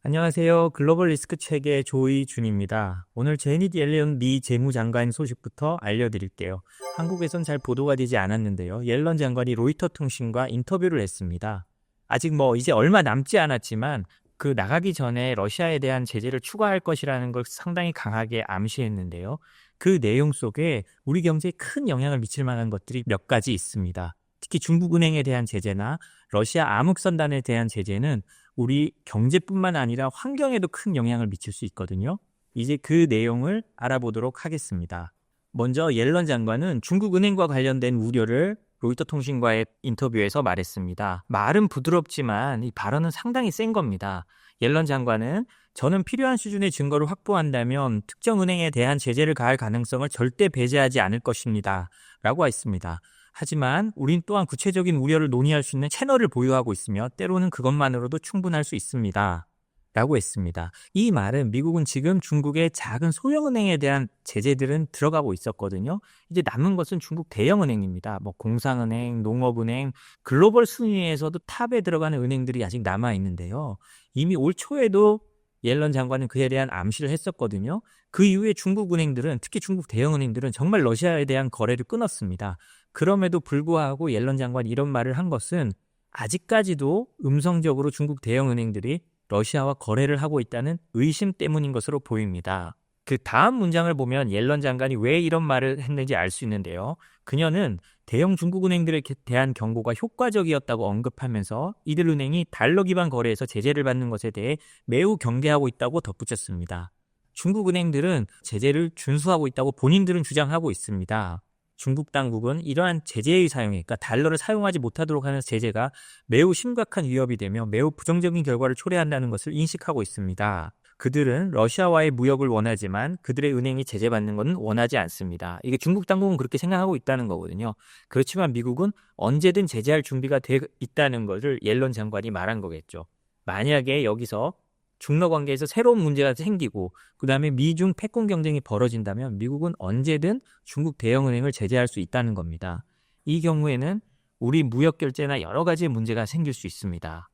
안녕하세요. 글로벌 리스크 체계 조이준입니다. 오늘 제닛 옐런 미 재무장관 소식부터 알려드릴게요. 한국에선 잘 보도가 되지 않았는데요. 옐런 장관이 로이터 통신과 인터뷰를 했습니다. 아직 이제 얼마 남지 않았지만 그 나가기 전에 러시아에 대한 제재를 추가할 것이라는 걸 상당히 강하게 암시했는데요. 그 내용 속에 우리 경제에 큰 영향을 미칠 만한 것들이 몇 가지 있습니다. 특히 중국은행에 대한 제재나 러시아 암흑선단에 대한 제재는 우리 경제뿐만 아니라 환경에도 큰 영향을 미칠 수 있거든요. 이제 그 내용을 알아보도록 하겠습니다. 먼저 옐런 장관은 중국은행과 관련된 우려를 로이터 통신과의 인터뷰에서 말했습니다. 말은 부드럽지만 이 발언은 상당히 센 겁니다. 옐런 장관은 저는 필요한 수준의 증거를 확보한다면 특정 은행에 대한 제재를 가할 가능성을 절대 배제하지 않을 것입니다. 라고 했습니다. 하지만 우린 또한 구체적인 우려를 논의할 수 있는 채널을 보유하고 있으며 때로는 그것만으로도 충분할 수 있습니다. 라고 했습니다. 이 말은 미국은 지금 중국의 작은 소형은행에 대한 제재들은 들어가고 있었거든요. 이제 남은 것은 중국 대형은행입니다. 공상은행, 농업은행, 글로벌 순위에서도 탑에 들어가는 은행들이 아직 남아있는데요. 이미 올 초에도 옐런 장관은 그에 대한 암시를 했었거든요. 그 이후에 중국 은행들은, 특히 중국 대형은행들은 정말 러시아에 대한 거래를 끊었습니다. 그럼에도 불구하고 옐런 장관이 이런 말을 한 것은 아직까지도 음성적으로 중국 대형은행들이 러시아와 거래를 하고 있다는 의심 때문인 것으로 보입니다. 그 다음 문장을 보면 옐런 장관이 왜 이런 말을 했는지 알 수 있는데요. 그녀는 대형 중국은행들에 대한 경고가 효과적이었다고 언급하면서 이들 은행이 달러 기반 거래에서 제재를 받는 것에 대해 매우 경계하고 있다고 덧붙였습니다. 중국 은행들은 제재를 준수하고 있다고 본인들은 주장하고 있습니다. 중국 당국은 이러한 제재의 사용에, 그러니까 달러를 사용하지 못하도록 하는 제재가 매우 심각한 위협이 되며 매우 부정적인 결과를 초래한다는 것을 인식하고 있습니다. 그들은 러시아와의 무역을 원하지만 그들의 은행이 제재받는 것은 원하지 않습니다. 이게 중국 당국은 그렇게 생각하고 있다는 거거든요. 그렇지만 미국은 언제든 제재할 준비가 돼 있다는 것을 옐런 장관이 말한 거겠죠. 만약에 여기서 중러 관계에서 새로운 문제가 생기고 그다음에 미중 패권 경쟁이 벌어진다면 미국은 언제든 중국 대형은행을 제재할 수 있다는 겁니다. 이 경우에는 우리 무역 결제나 여러 가지 문제가 생길 수 있습니다.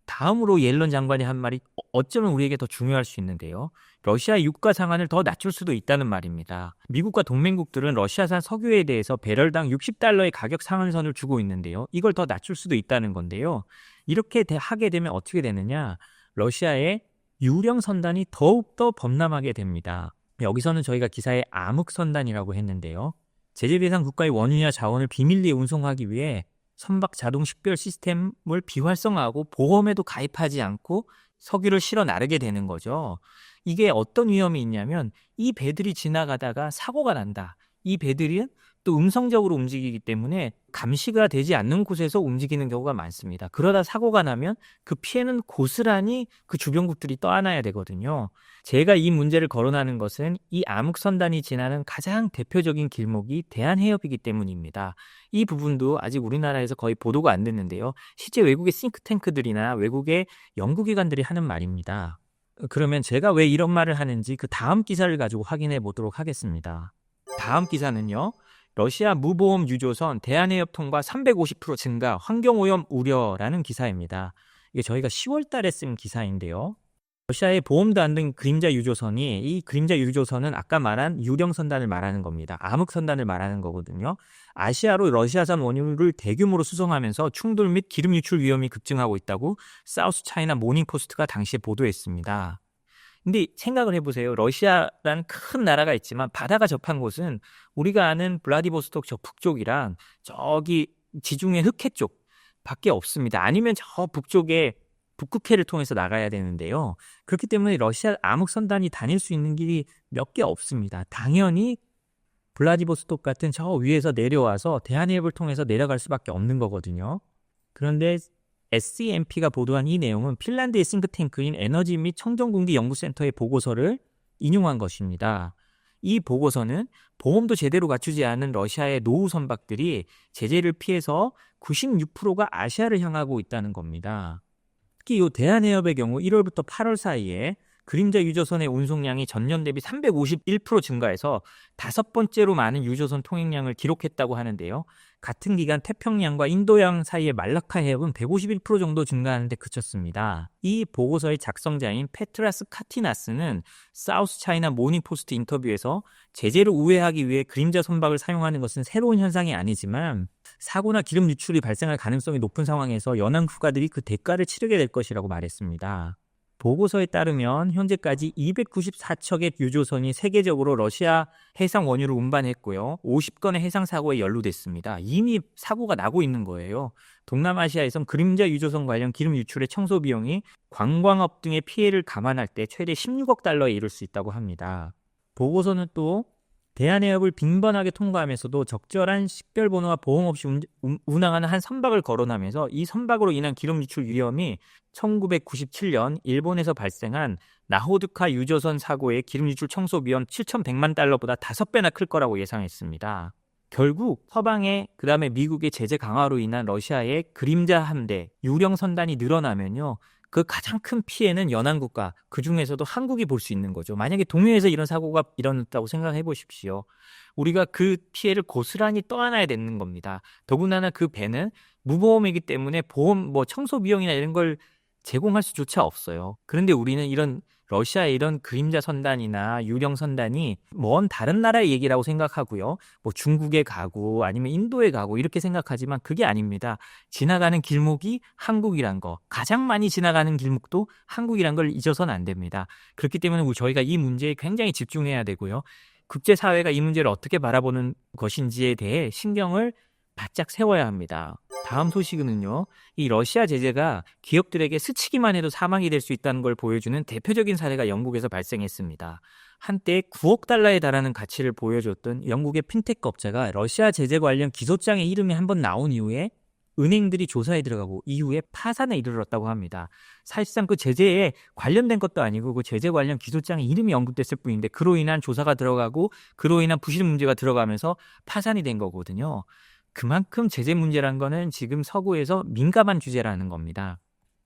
다음으로 옐런 장관이 한 말이 어쩌면 우리에게 더 중요할 수 있는데요. 러시아 유가 상한을 더 낮출 수도 있다는 말입니다. 미국과 동맹국들은 러시아산 석유에 대해서 배럴당 60달러의 가격 상한선을 주고 있는데요. 이걸 더 낮출 수도 있다는 건데요. 이렇게 하게 되면 어떻게 되느냐? 러시아의 유령 선단이 더욱더 범람하게 됩니다. 여기서는 저희가 기사에 암흑 선단이라고 했는데요. 제재 대상 국가의 원유나 자원을 비밀리에 운송하기 위해 선박 자동 식별 시스템을 비활성화하고 보험에도 가입하지 않고 석유를 실어 나르게 되는 거죠. 이게 어떤 위험이 있냐면 이 배들이 지나가다가 사고가 난다. 이 배들은 또 음성적으로 움직이기 때문에 감시가 되지 않는 곳에서 움직이는 경우가 많습니다. 그러다 사고가 나면 그 피해는 고스란히 그 주변국들이 떠안아야 되거든요. 제가 이 문제를 거론하는 것은 이 암흑선단이 지나는 가장 대표적인 길목이 대한해협이기 때문입니다. 이 부분도 아직 우리나라에서 거의 보도가 안 됐는데요. 실제 외국의 싱크탱크들이나 외국의 연구기관들이 하는 말입니다. 그러면 제가 왜 이런 말을 하는지 그 다음 기사를 가지고 확인해 보도록 하겠습니다. 다음 기사는요. 러시아 무보험 유조선 대한해협 통과 350% 증가, 환경오염 우려라는 기사입니다. 이게 저희가 10월 달에 쓴 기사인데요. 러시아의 보험도 안 든 그림자 유조선이, 이 그림자 유조선은 아까 말한 유령 선단을 말하는 겁니다. 암흑 선단을 말하는 거거든요. 아시아로 러시아산 원유를 대규모로 수송하면서 충돌 및 기름 유출 위험이 급증하고 있다고 사우스 차이나 모닝포스트가 당시에 보도했습니다. 근데 생각을 해보세요. 러시아란 큰 나라가 있지만 바다가 접한 곳은 우리가 아는 블라디보스톡 저 북쪽이랑 저기 지중해 흑해 쪽 밖에 없습니다. 아니면 저 북쪽에 북극해를 통해서 나가야 되는데요. 그렇기 때문에 러시아 암흑선단이 다닐 수 있는 길이 몇 개 없습니다. 당연히 블라디보스톡 같은 저 위에서 내려와서 대한해협을 통해서 내려갈 수밖에 없는 거거든요. 그런데 SCMP가 보도한 이 내용은 핀란드의 싱크탱크인 에너지 및 청정군기 연구센터의 보고서를 인용한 것입니다. 이 보고서는 보험도 제대로 갖추지 않은 러시아의 노후 선박들이 제재를 피해서 96%가 아시아를 향하고 있다는 겁니다. 특히 이 대한해협의 경우 1월부터 8월 사이에 그림자 유조선의 운송량이 전년 대비 351% 증가해서 5번째로 많은 유조선 통행량을 기록했다고 하는데요. 같은 기간 태평양과 인도양 사이의 말라카 해협은 151% 정도 증가하는 데 그쳤습니다. 이 보고서의 작성자인 페트라스 카티나스는 사우스 차이나 모닝포스트 인터뷰에서 제재를 우회하기 위해 그림자 선박을 사용하는 것은 새로운 현상이 아니지만 사고나 기름 유출이 발생할 가능성이 높은 상황에서 연안 국가들이 그 대가를 치르게 될 것이라고 말했습니다. 보고서에 따르면 현재까지 294척의 유조선이 세계적으로 러시아 해상 원유를 운반했고요. 50건의 해상 사고에 연루됐습니다. 이미 사고가 나고 있는 거예요. 동남아시아에선 그림자 유조선 관련 기름 유출의 청소 비용이 관광업 등의 피해를 감안할 때 최대 16억 달러에 이를 수 있다고 합니다. 보고서는 또 대한해협을 빈번하게 통과하면서도 적절한 식별번호와 보험 없이 운항하는 한 선박을 거론하면서 이 선박으로 인한 기름 유출 위험이 1997년 일본에서 발생한 나호드카 유조선 사고의 기름 유출 청소 비용 7,100만 달러보다 5배나 클 거라고 예상했습니다. 결국 서방의 그다음에 미국의 제재 강화로 인한 러시아의 그림자 함대, 유령 선단이 늘어나면요. 그 가장 큰 피해는 연안국가, 그중에서도 한국이 볼 수 있는 거죠. 만약에 동해에서 이런 사고가 일어났다고 생각해 보십시오. 우리가 그 피해를 고스란히 떠안아야 되는 겁니다. 더군다나 그 배는 무보험이기 때문에 보험, 청소 비용이나 이런 걸 제공할 수조차 없어요. 그런데 우리는 이런 러시아의 이런 그림자 선단이나 유령 선단이 먼 다른 나라의 얘기라고 생각하고요. 중국에 가고 아니면 인도에 가고 이렇게 생각하지만 그게 아닙니다. 지나가는 길목이 한국이란 거, 가장 많이 지나가는 길목도 한국이란 걸 잊어서는 안 됩니다. 그렇기 때문에 저희가 이 문제에 굉장히 집중해야 되고요. 국제사회가 이 문제를 어떻게 바라보는 것인지에 대해 신경을 바짝 세워야 합니다. 다음 소식은요. 이 러시아 제재가 기업들에게 스치기만 해도 사망이 될 수 있다는 걸 보여주는 대표적인 사례가 영국에서 발생했습니다. 한때 9억 달러에 달하는 가치를 보여줬던 영국의 핀테크 업체가 러시아 제재 관련 기소장의 이름이 한번 나온 이후에 은행들이 조사에 들어가고 이후에 파산에 이르렀다고 합니다. 사실상 그 제재에 관련된 것도 아니고 그 제재 관련 기소장에 이름이 언급됐을 뿐인데 그로 인한 조사가 들어가고 그로 인한 부실 문제가 들어가면서 파산이 된 거거든요. 그만큼 제재 문제란 거는 지금 서구에서 민감한 주제라는 겁니다.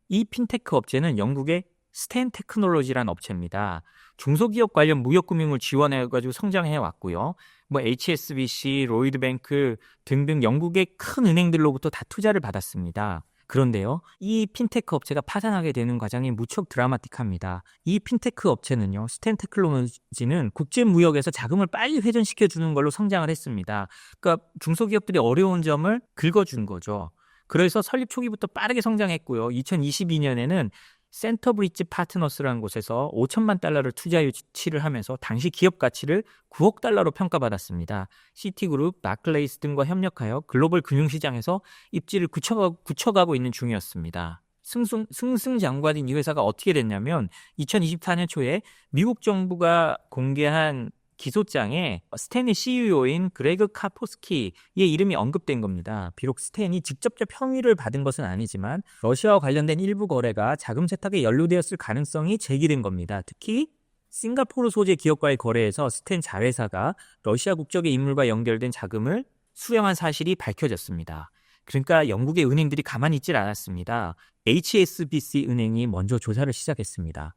이 핀테크 업체는 영국의 스탠 테크놀로지라는 업체입니다. 중소기업 관련 무역금융을 지원해가지고 성장해왔고요. HSBC, 로이드뱅크 등등 영국의 큰 은행들로부터 다 투자를 받았습니다. 그런데요, 이 핀테크 업체가 파산하게 되는 과정이 무척 드라마틱합니다. 이 핀테크 업체는요, 스탠 테크놀로지는 국제무역에서 자금을 빨리 회전시켜주는 걸로 성장을 했습니다. 그러니까 중소기업들이 어려운 점을 긁어준 거죠. 그래서 설립 초기부터 빠르게 성장했고요. 2022년에는 센터브릿지 파트너스라는 곳에서 5천만 달러를 투자 유치를 하면서 당시 기업 가치를 9억 달러로 평가받았습니다. 시티그룹, 바클레이스 등과 협력하여 글로벌 금융시장에서 입지를 굳혀가고 있는 중이었습니다. 승승장구하던 이 회사가 어떻게 됐냐면 2024년 초에 미국 정부가 공개한 기소장에 스탠의 CEO인 그레그 카포스키의 이름이 언급된 겁니다. 비록 스탠이 직접적 평의를 받은 것은 아니지만 러시아와 관련된 일부 거래가 자금 세탁에 연루되었을 가능성이 제기된 겁니다. 특히 싱가포르 소재 기업과의 거래에서 스탠 자회사가 러시아 국적의 인물과 연결된 자금을 수령한 사실이 밝혀졌습니다. 그러니까 영국의 은행들이 가만히 있질 않았습니다. HSBC 은행이 먼저 조사를 시작했습니다.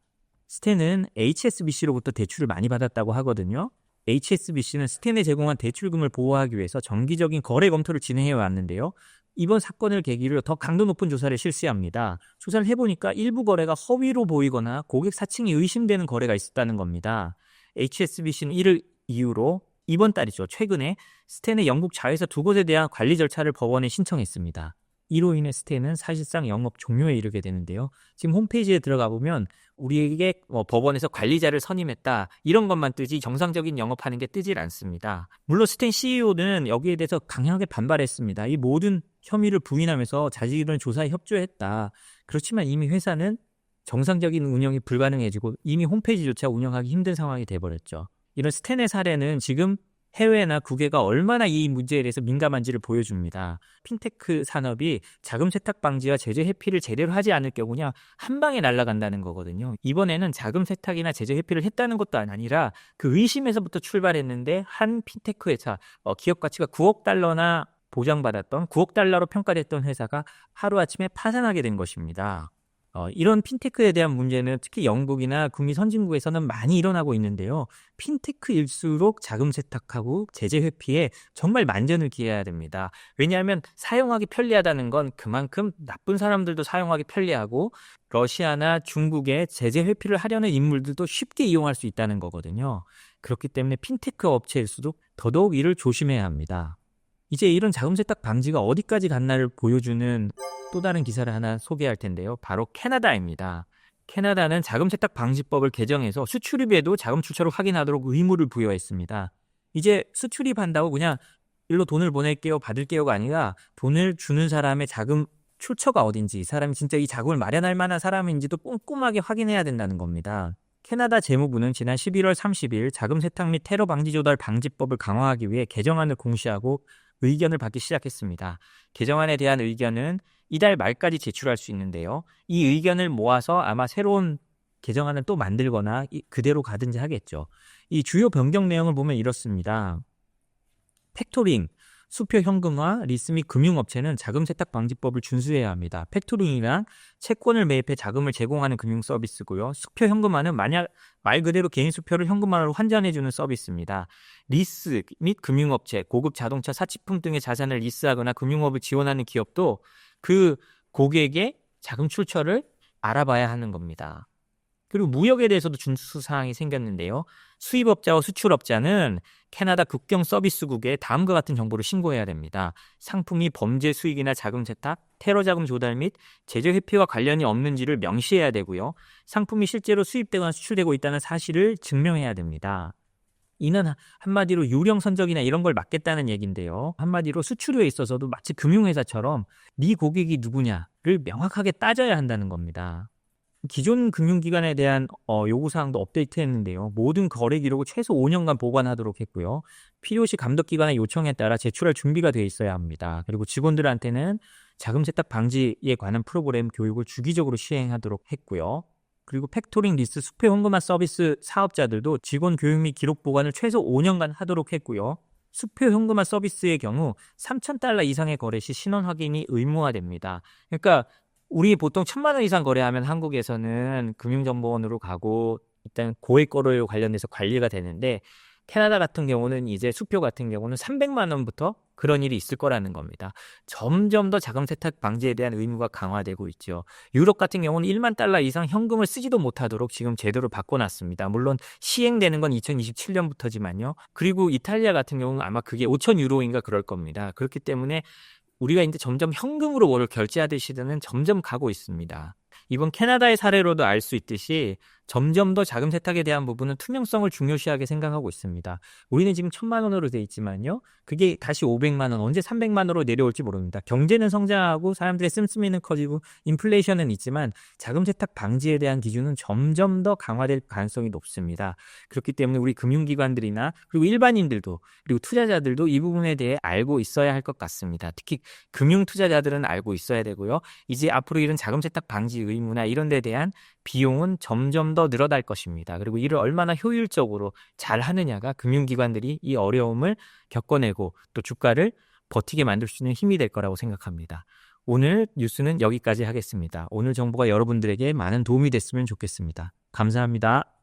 스탠은 HSBC로부터 대출을 많이 받았다고 하거든요. HSBC는 스탠에 제공한 대출금을 보호하기 위해서 정기적인 거래 검토를 진행해 왔는데요. 이번 사건을 계기로 더 강도 높은 조사를 실시합니다. 조사를 해보니까 일부 거래가 허위로 보이거나 고객 사칭이 의심되는 거래가 있었다는 겁니다. HSBC는 이를 이유로 이번 달이죠. 최근에 스탠의 영국 자회사 2곳에 대한 관리 절차를 법원에 신청했습니다. 이로 인해 스탠은 사실상 영업 종료에 이르게 되는데요. 지금 홈페이지에 들어가 보면 우리에게 법원에서 관리자를 선임했다 이런 것만 뜨지 정상적인 영업하는 게 뜨질 않습니다. 물론 스탠 CEO는 여기에 대해서 강하게 반발했습니다. 이 모든 혐의를 부인하면서 자신은 조사에 협조했다. 그렇지만 이미 회사는 정상적인 운영이 불가능해지고 이미 홈페이지조차 운영하기 힘든 상황이 돼버렸죠. 이런 스탠의 사례는 지금 해외나 국외가 얼마나 이 문제에 대해서 민감한지를 보여줍니다. 핀테크 산업이 자금 세탁 방지와 제재 회피를 제대로 하지 않을 경우냐 한 방에 날아간다는 거거든요. 이번에는 자금 세탁이나 제재 회피를 했다는 것도 아니라 그 의심에서부터 출발했는데 한 핀테크 회사, 기업 가치가 9억 달러나 보장받았던 9억 달러로 평가됐던 회사가 하루아침에 파산하게 된 것입니다. 이런 핀테크에 대한 문제는 특히 영국이나 북미 선진국에서는 많이 일어나고 있는데요. 핀테크일수록 자금 세탁하고 제재 회피에 정말 만전을 기해야 됩니다. 왜냐하면 사용하기 편리하다는 건 그만큼 나쁜 사람들도 사용하기 편리하고 러시아나 중국의 제재 회피를 하려는 인물들도 쉽게 이용할 수 있다는 거거든요. 그렇기 때문에 핀테크 업체일수록 더더욱 이를 조심해야 합니다. 이제 이런 자금 세탁 방지가 어디까지 갔나를 보여주는 또 다른 기사를 하나 소개할 텐데요. 바로 캐나다입니다. 캐나다는 자금 세탁 방지법을 개정해서 수출입에도 자금 출처를 확인하도록 의무를 부여했습니다. 이제 수출입한다고 그냥 일로 돈을 보낼게요, 받을게요가 아니라 돈을 주는 사람의 자금 출처가 어딘지, 이 사람이 진짜 이 자금을 마련할 만한 사람인지도 꼼꼼하게 확인해야 된다는 겁니다. 캐나다 재무부는 지난 11월 30일 자금 세탁 및 테러 방지 조달 방지법을 강화하기 위해 개정안을 공시하고 의견을 받기 시작했습니다. 개정안에 대한 의견은 이달 말까지 제출할 수 있는데요. 이 의견을 모아서 아마 새로운 개정안을 또 만들거나 그대로 가든지 하겠죠. 이 주요 변경 내용을 보면 이렇습니다. 팩토링, 수표 현금화, 리스 및 금융업체는 자금 세탁 방지법을 준수해야 합니다. 팩토링이란 채권을 매입해 자금을 제공하는 금융 서비스고요. 수표 현금화는 만약 말 그대로 개인 수표를 현금화로 환전해주는 서비스입니다. 리스 및 금융업체, 고급 자동차, 사치품 등의 자산을 리스하거나 금융업을 지원하는 기업도 그 고객의 자금 출처를 알아봐야 하는 겁니다. 그리고 무역에 대해서도 준수사항이 생겼는데요. 수입업자와 수출업자는 캐나다 국경 서비스국에 다음과 같은 정보를 신고해야 됩니다. 상품이 범죄 수익이나 자금 세탁, 테러 자금 조달 및 제재 회피와 관련이 없는지를 명시해야 되고요. 상품이 실제로 수입되거나 수출되고 있다는 사실을 증명해야 됩니다. 이는 한마디로 유령 선적이나 이런 걸 막겠다는 얘기인데요. 한마디로 수출에 있어서도 마치 금융회사처럼 네 고객이 누구냐를 명확하게 따져야 한다는 겁니다. 기존 금융기관에 대한 요구사항도 업데이트했는데요. 모든 거래 기록을 최소 5년간 보관하도록 했고요. 필요시 감독기관의 요청에 따라 제출할 준비가 되어 있어야 합니다. 그리고 직원들한테는 자금 세탁 방지에 관한 프로그램 교육을 주기적으로 시행하도록 했고요. 그리고 팩토링 리스 수표 현금화 서비스 사업자들도 직원 교육 및 기록 보관을 최소 5년간 하도록 했고요. 수표 현금화 서비스의 경우 $3,000 이상의 거래 시 신원 확인이 의무화됩니다. 그러니까 우리 보통 1,000만 원 이상 거래하면 한국에서는 금융정보원으로 가고 일단 고액 거래 관련해서 관리가 되는데 캐나다 같은 경우는 이제 수표 같은 경우는 300만 원부터 그런 일이 있을 거라는 겁니다. 점점 더 자금 세탁 방지에 대한 의무가 강화되고 있죠. 유럽 같은 경우는 $10,000 이상 현금을 쓰지도 못하도록 지금 제도를 바꿔놨습니다. 물론 시행되는 건 2027년부터지만요. 그리고 이탈리아 같은 경우는 아마 그게 5,000유로인가 그럴 겁니다. 그렇기 때문에 우리가 이제 점점 현금으로 뭐를 결제하던 시대는 점점 가고 있습니다. 이번 캐나다의 사례로도 알 수 있듯이 점점 더 자금 세탁에 대한 부분은 투명성을 중요시하게 생각하고 있습니다. 우리는 지금 1,000만 원으로 돼 있지만요. 그게 다시 500만 원, 언제 300만 원으로 내려올지 모릅니다. 경제는 성장하고 사람들의 씀씀이는 커지고 인플레이션은 있지만 자금 세탁 방지에 대한 기준은 점점 더 강화될 가능성이 높습니다. 그렇기 때문에 우리 금융기관들이나 그리고 일반인들도 그리고 투자자들도 이 부분에 대해 알고 있어야 할 것 같습니다. 특히 금융투자자들은 알고 있어야 되고요. 이제 앞으로 이런 자금 세탁 방지 의무나 이런 데 대한 비용은 점점 더 늘어날 것입니다. 그리고 이를 얼마나 효율적으로 잘 하느냐가 금융기관들이 이 어려움을 겪어내고 또 주가를 버티게 만들 수 있는 힘이 될 거라고 생각합니다. 오늘 뉴스는 여기까지 하겠습니다. 오늘 정보가 여러분들에게 많은 도움이 됐으면 좋겠습니다. 감사합니다.